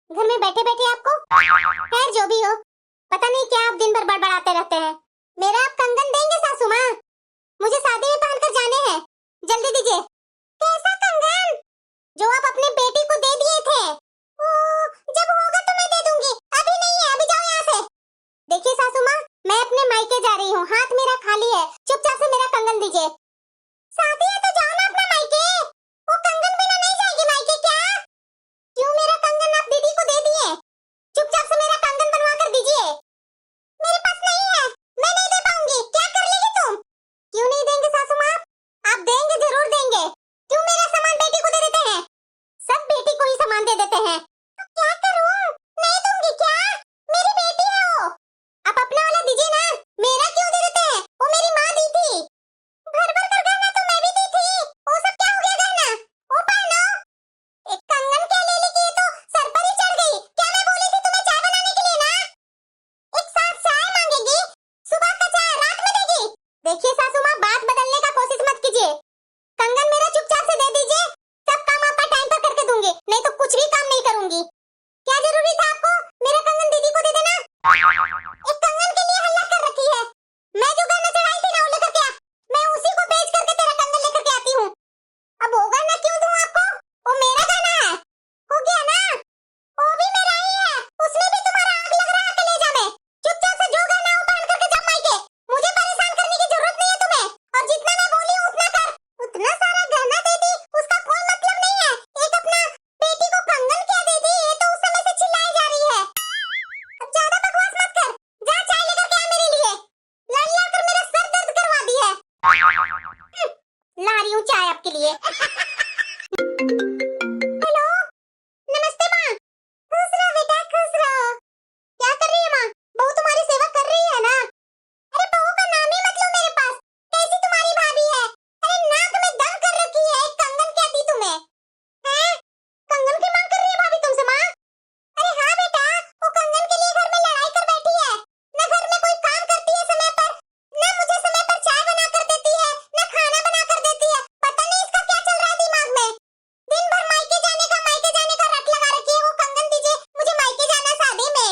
घर में बैठे बैठे आपको खैर जो भी हो, पता नहीं क्या आप दिन भर बड़बड़ाते रहते हैं। मेरा आप कंगन देंगे सासू माँ? मुझे शादी में पहनकर जाने हैं, जल्दी दीजिए। कैसा कंगन? जो आप अपने बेटी को दे दिए थे। ओ, जब होगा तो मैं दे दूंगी, अभी नहीं है, अभी जाओ यहाँ से। देखिए सासू माँ, मैं अपने मायके जा रही हूँ, हाथ मेरा खाली है, चुपचाप से मेरा कंगन दीजिए। शादी है तो जाओ ना अपना मायके, वो कंगन बिना नहीं जाएगी मायके क्या? क्यों मेरा कंगन आप दीदी को दे दिए? चुपचाप से मेरा कंगन बनवा कर दीजिए। मेरे पास नहीं है, मैं नहीं दे पाऊंगी, क्या कर लेगी तुम? क्यों नहीं देंगे सासू माँ? आप देंगे, जरूर देंगे। क्यों मेरा सामान बेटी को दे देते हैं? सब बेटी को ही सामान दे देते हैं, तो क्या करूं? नहीं दूंगी क्या? मेरी बेटी है वो। आप अपना वाला दीजिए ना, मेरा क्यों दे देते हैं? वो मेरी माँ दी थी। भर भर कर गहना तो मैं भी दी थी, वो सब क्या हो गया गहना? वो पहनो। एक कंगन क्या ले लेगी, ये तो सर पर ही चढ़ गई। क्या मैं बोली थी तुम्हें चाय बनाने के लिए ना? एक साथ चाय मांगेगी, सुबह का चाय रात में देगी। देखिए सासू माँ, बात बदलने का कोशिश मत कीजिए। कंगन मेरा चुपचाप से दे दीजिए, सब काम आपका टाइम पर करके दूंगी, नहीं तो कुछ भी काम नहीं करूंगी। क्या जरूरी था आपको मेरा कंगन दीदी को दे देना? एक कंगन के लिए हल्ला कर रखी है। मैं जो गहना चढ़ाई थी ना वो लेकर के आ, मैं उसी को बेच करके तेरा कंगन लेकर के आती हूँ। अब वो गहना क्यों दूं आपको? वो मेरा गहना है, हो गया ना? वो भी मेरा ही है, उसमें भी तुम्हारा आग लग रहा है कलेजा में। चुपचाप से जो गहना है वो पहन करके जा मायके, मुझे परेशान करने की जरूरत नहीं है तुम्हें। और जितना मैं बोली हूँ उतना कर। उतना सारा गहना दे दी, उसका कोई मतलब नहीं है। एक अपना बेटी को कंगन क्या दे दी, ये तो उस समय से चिल्लाई जा रही है। अब ज्यादा बकवास मत कर, जा चाय लेकर के आ मेरे लिए। लड़ लड़ कर मेरा सर दर्द करवा दी है। ला रही हूँ चाय आपके लिए। हेलो, नमस्ते माँ। खुश रहो बेटा, खुश रहो। क्या कर रही है माँ? बहू तुम्हारी सेवा कर रही है ना? अरे बहू का नाम ही मत लो मेरे पास। कैसी तुम्हारी भाभी है? अरे नाक में दम कर रखी है, एक कंगन क्या दी तुम्हें? हैं? कंगन की मांग कर रही है भाभी तुमसे माँ? अरे हाँ बेटा, वो कंगन के लिए घर में लड़ाई कर बैठी है। न घर में कोई काम करती है समय पर, न मुझे समय पर चाय बना कर देती है, न खाना बना कर देती है। पता नहीं इसका क्या चल रहा है दिमाग में। दिन भर मायके जाने का रट लगा रखी है। वो कंगन दीजिए, मुझे मायके जाना है शादी में।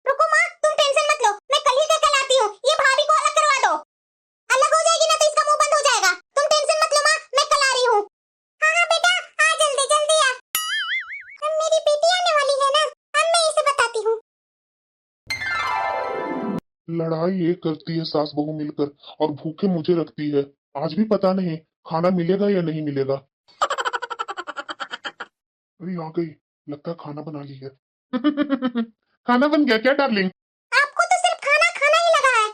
रुको माँ, तुम टेंशन मत लो, मैं कल ही का कल आती हूँ। ये भाभी को अलग करवा दो, अलग हो जाएगी ना तो इसका मुंह बंद हो जाएगा। तुम टेंशन मत लो माँ, मैं कल आ रही हूँ। हाँ हाँ बेटा, आ जल्दी जल्दी आ। अब मेरी बेटी आने वाली है ना, अब मैं इसे बताती हूँ। लड़ाई ये करती है सास बहू मिलकर और भूखे मुझे रखती है। आज भी पता नहीं खाना मिलेगा या नहीं मिलेगा। अरे आ गई, लगता है खाना बना ली है। खाना बन गया क्या डार्लिंग? आपको तो सिर्फ खाना खाना ही लगा है।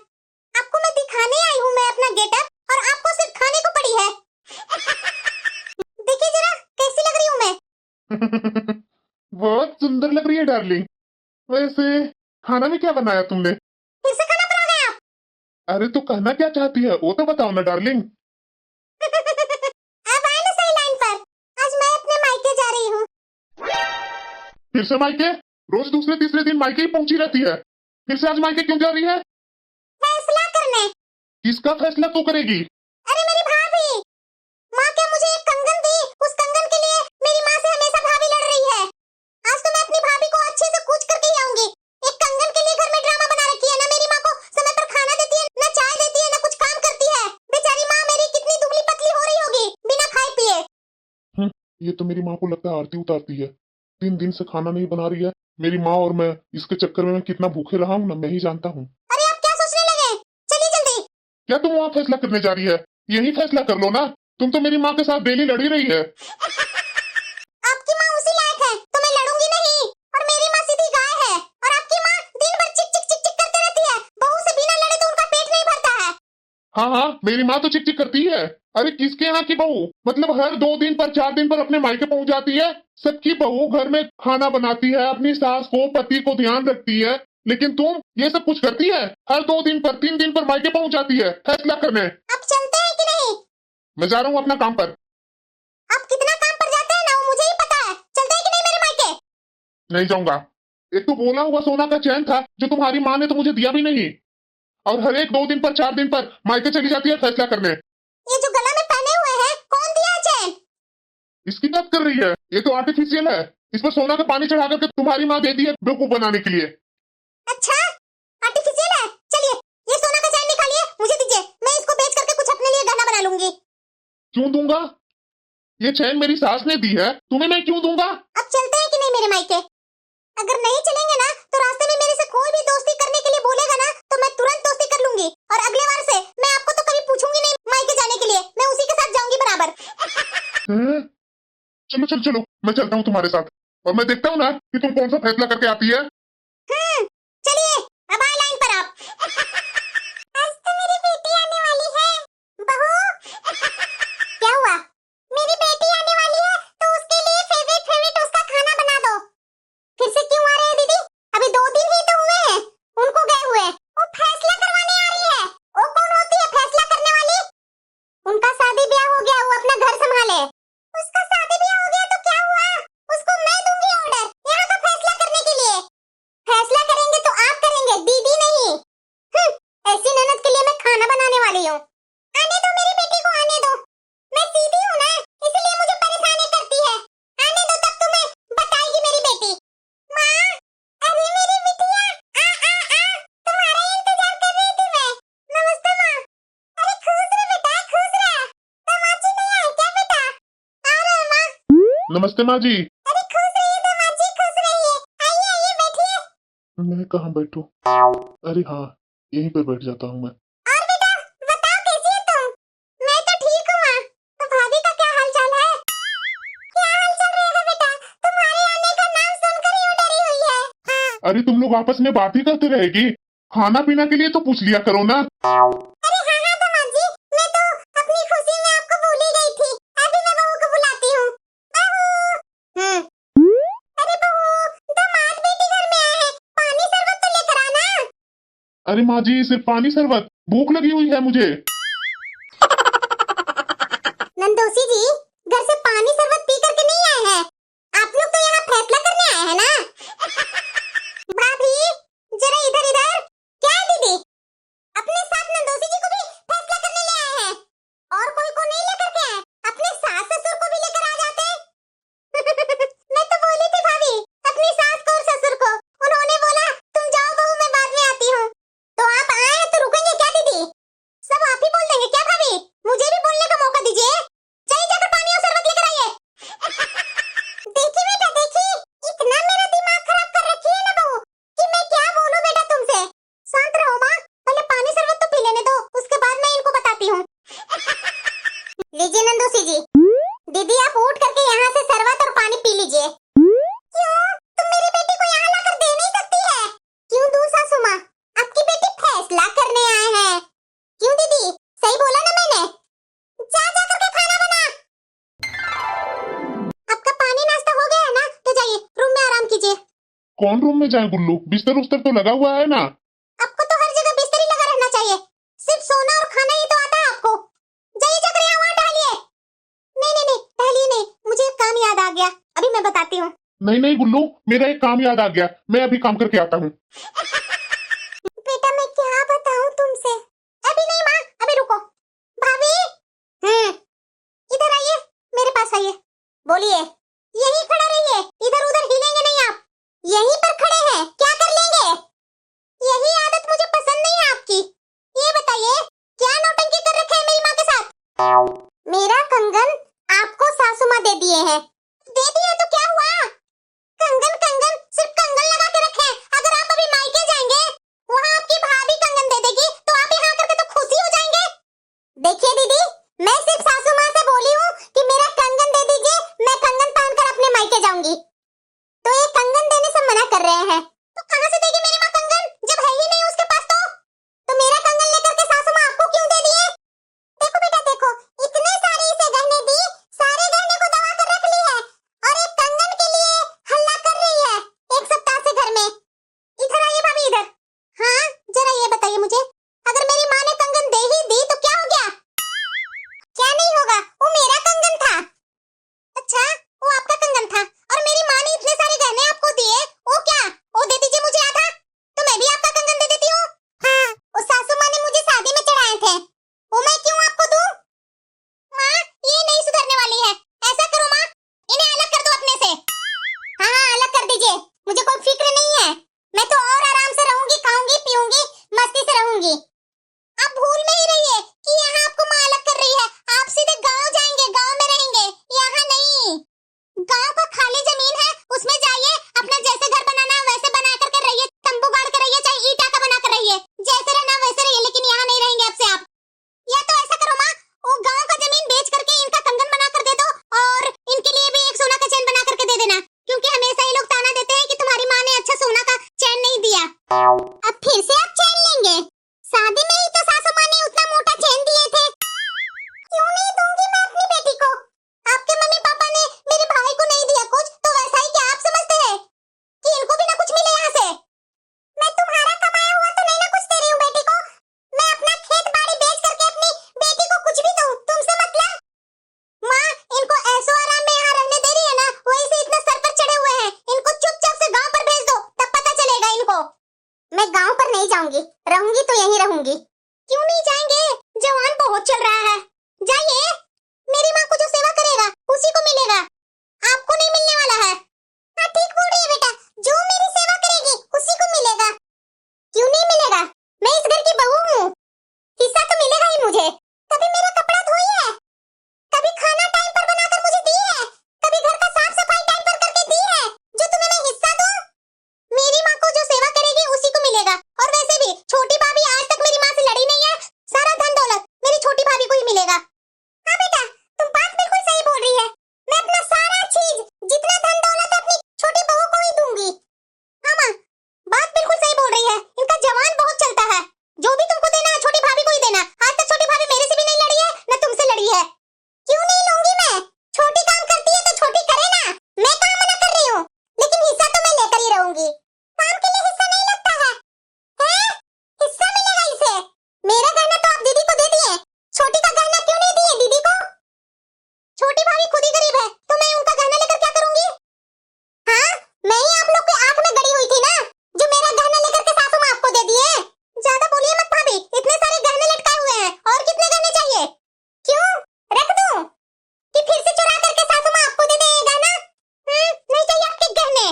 आपको मैं दिखाने आई हूँ मैं अपना गेटअप, और आपको सिर्फ खाने को पड़ी है। देखिए जरा कैसी लग रही हूँ मैं। बहुत सुंदर लग रही है डार्लिंग। वैसे खाना में क्या बनाया तुमने? फिर से खाना बना गए आप? अरे तो कहना क्या चाहती है वो तो बताओ ना डार्लिंग। आप आए ना सही लाइन पर। आज मैं अपने मायके जा रही हूँ। फिर से मायके? रोज दूसरे तीसरे दिन मायके ही पहुंची रहती है, फिर से आज मायके क्यों जा रही है? फैसला करने। किसका फैसला तू करेगी? अरे मेरी भाभी, माँ क्या मुझे एक कंगन दी, उस कंगन के लिए मेरी माँ से हमेशा भाभी लड़ रही है। आज तो मैं अपनी भाभी को अच्छे से कूच करके ही आऊंगी। एक कंगन के लिए घर में ड्रामा बना रखी है, ना मेरी माँ को समय पर खाना देती है, ना चाय देती है, ना कुछ काम करती है। बेचारी माँ मेरी कितनी दुबली पतली हो रही होगी बिना खाए पिए। ये तो मेरी माँ को लगता है आरती उतारती है। 3 दिन से खाना नहीं बना रही है मेरी माँ, और मैं इसके चक्कर में मैं कितना भूखे रहा हूँ ना मैं ही जानता हूँ। अरे आप क्या सोचने लगे? चलिए जल्दी। क्या तुम वहाँ फैसला करने जा रही है? यही फैसला कर लो ना, तुम तो मेरी माँ के साथ डेली लड़ी रही है। आपकी माँ उसी लायक है तो मैं लड़ूंगी नहीं, और मेरी माँ सीधी गाय है, और आपकी माँ दिन भर चिक चिक चिक चिक करते रहती है। बहू से बिना लड़े तो उनका पेट नहीं भरता है। हाँ हाँ, मेरी माँ तो चिक चिक करती है। अरे किसके यहाँ की बहू? मतलब हर 2 दिन पर 4 दिन पर अपने मायके पहुंच जाती है। सबकी बहू घर में खाना बनाती है, अपनी सास को पति को ध्यान रखती है, लेकिन तुम ये सब कुछ करती है? हर 2 दिन पर 3 दिन पर मायके पहुंच जाती है फैसला करने। आप चलते हैं कि नहीं? मैं जा रहा हूँ अपना काम पर। आप कितना काम पर जाते हैं ना वो मुझे ही पता है। चलते हैं कि नहीं मेरे मायके? नहीं जाऊंगा। एक तो बोला हुआ सोना का चैन था जो तुम्हारी माँ ने तो मुझे दिया भी नहीं, और हर एक 2 दिन पर 4 दिन पर मायके चली जाती है फैसला करने। ये जो गला में पहने हुए हैं कौन दिया है चैन? इसकी बात कर रही है? ये तो आर्टिफिशियल है। इस पर सोना का पानी चढ़ा करके तुम्हारी माँ देती है बेवकूफ बनाने के लिए। अच्छा, आर्टिफिशियल है। चलिए, ये सोना का चैन निकालिए, मुझे दीजिए, मैं इसको बेच करके कुछ अपने लिए गहना बना लूंगी। क्यों दूंगा? ये चैन मेरी सास ने दी है, तुम्हें मैं क्यों दूंगा? अब चलते हैं कि नहीं मेरे मायके? अगर नहीं चलेंगे ना तो रास्ते में मेरे से कोई भी दोस्ती करने के लिए बोलेगा ना तो मैं तुरंत दोस्ती कर लूंगी, और अगले बार से मैं आपको तो कभी पूछूंगी नहीं मायके जाने के लिए, मैं उसी के साथ जाऊंगी बराबर। हैं? चलो चलो चलो, मैं चलता हूँ तुम्हारे साथ, और मैं देखता हूँ ना कि तुम कौन सा फैसला करके आती है। चलिए, अब आए लाइन पर आप। आज तो मेरी बेटी आने वाली है। बहू, क्या हुआ? मेरी बेटी आने वाली है तो उसके लिए फेवरेट उसका खाना बना दो। फिर से क्यों आ रहे हैं दीदी? अभी 2 दिन ही तो हुए हैं उनको गए हुए। वो फैसला करवाने आ रही है। वो कौन होती है फैसला करने वाली? उनका शादी ब्याह हो गया, वो अपना घर संभाले। उसका शादी ब्याह हो गया तो क्या हुआ? उसको मैं दूंगी ऑर्डर यहाँ का फैसला करने के लिए। फैसला करेंगे तो आप करेंगे, दीदी नहीं। ऐसी ननद के लिए मैं खाना बनाने वाली हूँ। आने दो मेरी बेटी को, आने दो। मैं सीधी हूँ ना, इसलिए मुझे परेशानी करती है। आने दो, तब तुम्हें बताएगी मेरी बेटी। माँ, अरे मेरी बिटिया, आ आ आ, तुम्हारा इंतजार कर रही थी मैं। नमस्ते माँ। अरे खुश रह बेटा, खुश रह। दामाद जी नहीं आए क्या बेटा? आ रहे हैं माँ। नमस्ते माँ जी। अरे खुश रहिए दामाद जी, खुश रहिए। आइए आइए, बैठिए। मैं कहाँ बैठूं? अरे हाँ, यहीं पर बैठ जाता हूँ मैं। और बेटा, बताओ कैसी है तुम? मैं तो ठीक हूँ माँ। तो भाभी का क्या हाल चाल है? क्या हाल चाल रहेगा बेटा? तुम्हारे आने का नाम सुनकर ही वो डरी हुई है। अरे तुम लोग आपस में बात ही करते रहेगी, खाना पीना के लिए तो पूछ लिया करो ना। अरे हाँ हाँ दामाद जी, मैं तो अपनी खुशी में आपको भूल ही गई थी। अभी मैं बहू को बुलाती हूँ। बहू। अरे बहू, दामाद बेटी घर में आए हैं, पानी शरबत तो लेकर आना। अरे माँ जी, सिर्फ पानी शरबत, भूख लगी हुई है मुझे। नंदोसी जी, घर से पानी शरबत पी करके नहीं आए हैं। आप लोग तो यहाँ फैसला करने आए हैं ना। भाभी, जरा इधर इधर। क्या है दीदी? अपने साथ नंदोसी जी को भी फैसला करने ले आए हैं। और कोई को नहीं लेकर के आए, अपने सास ससुर को भी लेकर आ जाते। मैं तो बोली थी भाभी, अपनी सास को और ससुर को, उन्होंने बोला तुम जाओ बहू, मैं बाद में आती हूँ। तो आप आए हैं तो रुकेंगे क्या दीदी? सब आप ही बोल देंगे क्या भाभी? मुझे भी बोलने का मौका दीजिए। जाइए, जाकर पानी और शरबत लेकर आइए। देखिए बेटा, देखिए, इतना मेरा दिमाग खराब कर रखी है ना बहू कि मैं क्या बोलूं बेटा तुमसे। शांत रहो माँ, पहले पानी शरबत तो पी लेने दो, उसके बाद मैं इनको बताती हूँ। लीजिए नंदोसी जी, दीदी आप उठ करके यहाँ से शरबत और पानी पी लीजिए। क्यों? तुम मेरी बेटी को यहाँ लाकर दे नहीं सकती है? क्यों दूं सासू माँ? आपकी बेटी फैसला करने आए हैं। क्यों दीदी, सही बोला ना मैंने? जा जा करके खाना बना। आपका पानी नाश्ता हो गया है ना, तो जाइए रूम में आराम कीजिए। कौन रूम में जाए गुल्लू? बिस्तर उस्तर तो लगा हुआ है ना। आपको तो हर जगह बिस्तर ही लगा रहना चाहिए, सिर्फ सोना और खाना ही तो आता है आपको। जाइए जाकर यहाँ वहाँ टहलिए। नहीं नहीं नहीं, टहलिए नहीं, मुझे एक काम याद आ गया, अभी मैं बताती हूँ। नहीं नहीं गुल्लू, मेरा एक काम याद आ गया, मैं अभी काम करके आता हूँ। बेटा मैं क्या बताऊँ तुमसे? अभी नहीं माँ, अभी रुको। भाभी, इधर आइए, मेरे पास आइए। बोलिए। यहीं खड़ा रहिए, इधर उधर हिलेंगे नहीं आप। यहीं पर खड़े हैं, क्या कर लेंगे? यही आदत मुझे पसंद नहीं है आपकी। ये बताइए, क्या नौटंकी कर रखे हैं मेरी माँ के साथ? मेरा कंगन आपको सासू माँ दे दिए हैं। दे दिए तो क्या हुआ? कंगन कंगन सिर्फ कंगन लगा के रखे हैं। अगर आप अभी मायके जाएंगे, वहाँ आपकी भाभी कंगन दे देगी तो आप यहाँ करके तो खुशी हो जाएंगे। देखिए दीदी, मैं सिर्फ सासू माँ से बोली हूँ कि मेरा कंगन दे दीजिए, मैं कंगन पहनकर अपने मायके जाऊंगी। तो ये कंगन देने से मना कर रहे हैं। तो कहाँ से देगी मेरी माँ कंगन, जब है ही नहीं उसके पास? तो मेरा कंगन लेकर के सासू माँ आपको क्यों दे दिए? देखो बेटा देखो, इतने सारे इसे गहने दी, सारे गहने को दबा कर रख ली है, और एक कंगन के लिए हल्ला कर रही है 1 सप्ताह से घर में। इधर आइए भाभी, इधर। हाँ, जरा ये बताइए मुझे, अगर मेरी माँ ने कंगन दे ही दी तो क्या हो गया? क्या नहीं होगा, वो मेरा कंगन था। अच्छा, वो आपका कंगन था, और मेरी माँ ने इतने सारे गहने आपको दिए, वो क्या? वो दे दीजिए मुझे आधा, तो मैं भी आपका कंगन दे देती हूँ। मुझे कोई फिक्र नहीं है। मैं तो और आराम से रहूंगी, खाऊंगी, पीऊंगी, मस्ती से रहूंगी। आप भूल में ही रहिए कि यहाँ आपको माँ अलग कर रही है। आप सीधे गांव जाएंगे, गांव में रहेंगे, यहाँ नहीं। गांव का खाली जमीन है, उसमें जाइए, अपना जैसे घर बनाना है वैसे बना करके रहिए, तंबू गाड़ कर रहिए, चाहे ईंटा का बना कर रहिए, जैसे रहना वैसे रहिए, लेकिन यहाँ नहीं रहेंगे अब से आप। या तो ऐसा करो माँ, वो गांव का जमीन बेच करके इनका कंगन बना कर दे दो, और इनके लिए भी एक सोना का चैन बना करके दे देना, क्योंकि हमेशा ये लोग ताना देते हैं कि तुम्हारी माँ ने अच्छा सोना का चैन नहीं दिया। अब फिर से आप चैन लेंगे? शादी में ही तो सासू माँ ने उतना मोटा चैन दिए थे। क्यों नहीं दूंगी मैं अपनी बेटी को? आपके मम्मी पापा ने मेरे भाई को नहीं दिया कुछ, तो वैसा ही क्या आप समझते हैं कि इनको भी ना कुछ मिले यहाँ से? मैं तुम्हारा कमाया हुआ तो नहीं ना कुछ दे रही हूँ बेटी को। मैं अपना खेत बाड़ी बेच करके अपनी बेटी को कुछ भी दूं, तुमसे मतलब? माँ, इनको ऐसो आराम में यहाँ रहने दे रही है ना, वहीं से इतना सर पर चढ़े हुए हैं। इनको चुपचाप से गांव पर भेज दो, तब पता चलेगा इनको। मैं गांव पर नहीं जाऊंगी, रहूंगी तो यहीं रहूंगी। क्यों नहीं जाएंगे? जवान बहुत चल रहा है, जाइए। मेरी माँ को जो सेवा करेगा उसी को मिलेगा, आपको नहीं मिलने वाला है। हाँ ठीक बोल रही है बेटा, जो मेरी सेवा करेगी उसी को मिलेगा। क्यों नहीं मिलेगा? मैं इस घर की बहू हूँ, हिस्सा तो मिलेगा ही मुझे। कभी मेरा कपड़ा धोई है? कभी खाना टाइम पर बनाकर मुझे दी है? कभी घर का साफ सफाई टाइम पर करके दी है, जो तुम्हें मैं हिस्सा दूं? मेरी माँ को जो सेवा करेगी उसी को मिलेगा। और वैसे भी छोटी भाभी आज तक मेरी माँ से लड़ी नहीं है, सारा धन दौलत मेरी छोटी भाभी को ही मिलेगा। हाँ बेटा, तुम बात बिल्कुल सही बोल रही है। मैं अपना सारा चीज, जितना धन दौलत अपनी छोटी बहू को ही दूंगी। हाँ माँ, बात बिल्कुल सही बोल रही है, इनका जवान बहुत चलता है। जो भी तुमको देना है छोटी भाभी को ही देना। आज तक छोटी भाभी मेरे से भी नहीं लड़ी है, न तुमसे लड़ी है। क्यों नहीं लूंगी मैं? छोटी काम करती है तो छोटी करे ना, मैं काम मना कर रही हूँ, लेकिन हिस्सा तो मैं लेकर ही रहूंगी। काम के लिए हिस्सा नहीं लगता है? हैं? हिस्सा मिलेगा इसे। मेरा गहना तो आप दीदी को दे दिए, छोटी का गहना क्यों नहीं दिए दीदी को? छोटी भाभी खुद ही गरीब है, तो मैं उनका गहना लेकर क्या करूंगी? हाँ, मैं ही आप लोग की आंख में गड़ी हुई थी ना, जो मेरा गहना लेकर के सासू माँ आपको दे दिए। ज्यादा बोलिए मत भाभी, इतने सारे गहने लटकाए हुए हैं, और कितने गहने चाहिए? क्यों रख दूं कि फिर से चुरा करके सासू माँ आपको दे दे ये गहना? नहीं चाहिए आपके गहने।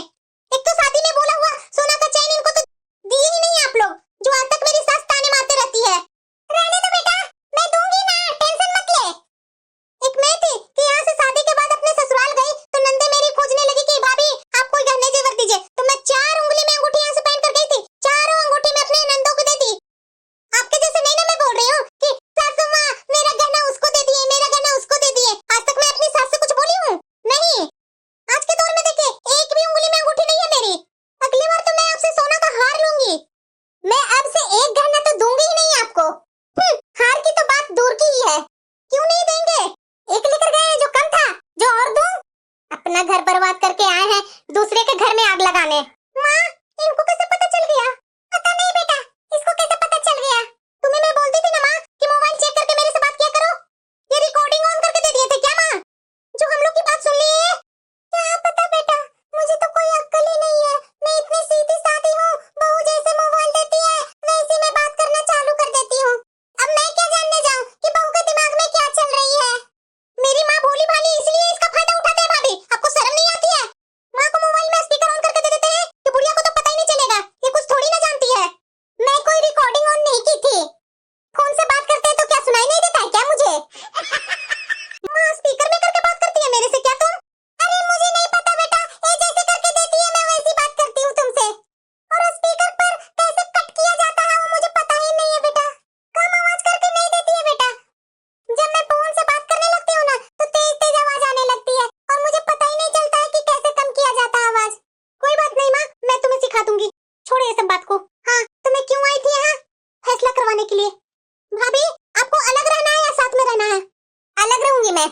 एक तो शादी में बोला हुआ सोना का चैन इनको तो दिए ही नहीं आप लोग, जो आज तक मेरी सास ताने मारते रहती है। रहने दो बेटा, मैं दूंगी ना, टेंशन मत ले। एक मैं थी कि यहाँ से शादी के बाद अपने ससुराल गई तो नंदे मेरी खोजने लगी कि भाभी आप कोई गहने जेवर दीजिए, तो मैं 4 उंगली में अंगूठी यहाँ से पहन कर गई थी, चारों अंगूठी में अपने नंदों को दे दी। आपके जैसे नहीं ना मैं बोल रही हूँ कि सासू माँ मेरा गहना उसको दे दिए, मेरा गहना उसको दे दिए। आज तक मैं अपनी सास से कुछ बोली हूँ? नहीं। आज के दौर में देखिए, एक भी उंगली में अंगूठी नहीं है मेरी। अगली बार तो मैं आपसे सोना का हार लूंगी। मैं अब से एक गहना तो दूंगी ही नहीं आपको। हार की तो बात दूर की ही है। क्यों नहीं देंगे? एक लेकर गए हैं जो कम था, जो और दूं? अपना घर बर्बाद करके आए हैं दूसरे के घर में आग लगाने। माँ, इनको कैसे पता चल गया? पता नहीं बेटा, इसको कैसे पता चल गया? तुम्हें मैं बोलती थी ना माँ कि मोबाइल चेक करके मेरे से बात किया करो। ये रिकॉर्डिंग ऑन करके दे दिए थे क्या माँ, जो हम लोग की बात सुन ली है? क्या पता बेटा, मुझे तो कोई अक्ल ही नहीं है। मैं इतनी सीधी सादी हूँ, बहू जैसे मोबाइल देती है वैसे मैं बात करना चालू कर देती हूँ। अब मैं क्या जानने जाऊँ कि बहू के दिमाग में क्या चल रही है? मेरी माँ भोली भाली इसलिए इसका फायदा उठाते हैं। भाभी, आपको शर्म नहीं आती है? माँ को मोबाइल में स्पीकर ऑन करके दे देते हैं कि बुढ़िया को तो पता ही नहीं चलेगा, ये कुछ थोड़ी ना जानती है। मैं कोई रिकॉर्डिंग ऑन नहीं की थी। फोन से बात करते हैं तो क्या सुनाई नहीं देता है क्या मुझे? माँ स्पीकर में करके बात करती है मेरे से क्या तुम? अरे मुझे नहीं पता बेटा, ये जैसे करके देती है मैं वैसी बात करती हूँ तुमसे। और स्पीकर पर कैसे कट किया जाता है वो मुझे पता ही नहीं है बेटा। कम आवाज करके नहीं देती है बेटा। जब मैं फोन से बात करने लगती हूँ ना तो तेज तेज आवाज आने लगती है, और मुझे पता ही नहीं चलता है कि कैसे कम किया जाता है आवाज। कोई बात नहीं माँ, मैं तुम्हें सिखा दूंगी, छोड़ो ये सब बात को। हाँ, तुम्हें क्यों आई थी यहाँ? फैसला करवाने के लिए। भाभी, आपको अलग रहना है या साथ में रहना है? अलग रहूंगी मैं।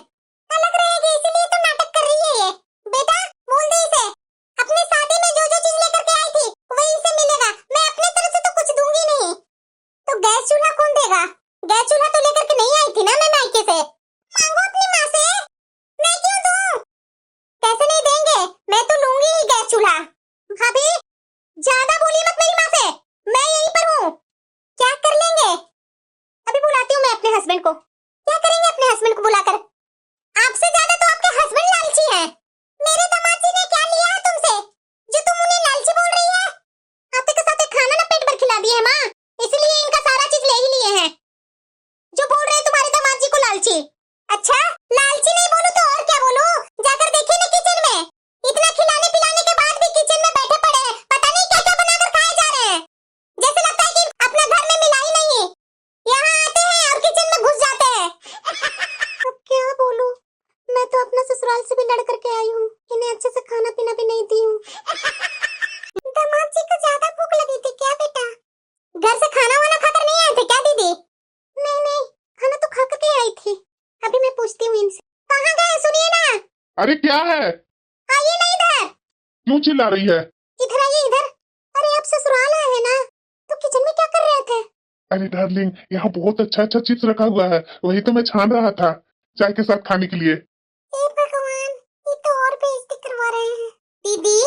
अलग रहेगी इसीलिए तो नाटक कर रही है ये। बेटा बोल दे इसे, अपनी शादी में जो जो चीज लेकर के आई थी वही इसे मिलेगा। मैं अपने तरफ से तो कुछ दूंगी नहीं। तो गैस चूल्हा कौन देगा? गैस चूल्हा तो लेकर के नहीं आई थी ना मैं मायके से। मांगो अपनी माँ से। मैं क्यों दूं? कैसे नहीं देंगे? मैं तो लूंगी ही गैस चूल्हा। भाभी ज्यादा बोलिए मत मेरी माँ से, मैं यहीं पर हूँ। क्या कर लेंगे? अभी बुलाती हूँ मैं अपने हस्बैंड को। क्या करेंगे अपने हस्बैंड को बुलाकर? आपसे ज्यादा तो आपके हस्बैंड लालची हैं। मेरे दामाद जी ने क्या लिया है तुमसे जो तुम उन्हें घर से खाना वाना खाकर नहीं आए थे क्या दीदी? नहीं नहीं, खाना तो खा करके आई थी। अभी मैं पूछती हूँ इनसे। कहाँ गए सुनिए ना। अरे क्या है, आइए ना इधर। क्यों चिल्ला रही है? इधर आइए इधर। अरे आप ससुराल आए हैं ना, तो किचन में क्या कर रहे थे? अरे डार्लिंग, यहाँ बहुत अच्छा अच्छा चिप्स रखा हुआ है, वही तो मैं छान रहा था चाय के साथ खाने के लिए। हे भगवान, ये तो और बेइज्जती करवा रहे हैं। दीदी,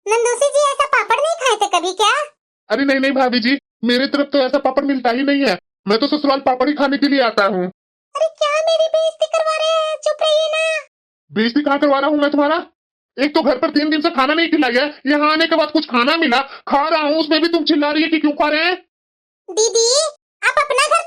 नंदोसी जी ऐसा पापड़ नहीं खाए थे कभी क्या? अरे नहीं नहीं भाभी जी, मेरी तरफ तो ऐसा पापड़ मिलता ही नहीं है। मैं तो ससुराल पापड़ ही खाने के लिए आता हूँ। अरे क्या मेरी बेइज्जती करवा रहे हैं, चुप रहिए ना। बेइज्जती कहाँ करवा रहा हूँ मैं तुम्हारा? एक तो घर पर 3 दिन से खाना नहीं खिलाया, यहाँ आने के बाद कुछ खाना मिला, खा रहा हूँ, उसमें भी तुम चिल्ला रही है कि क्यों खा रहे हैं। दीदी, आप अपना घर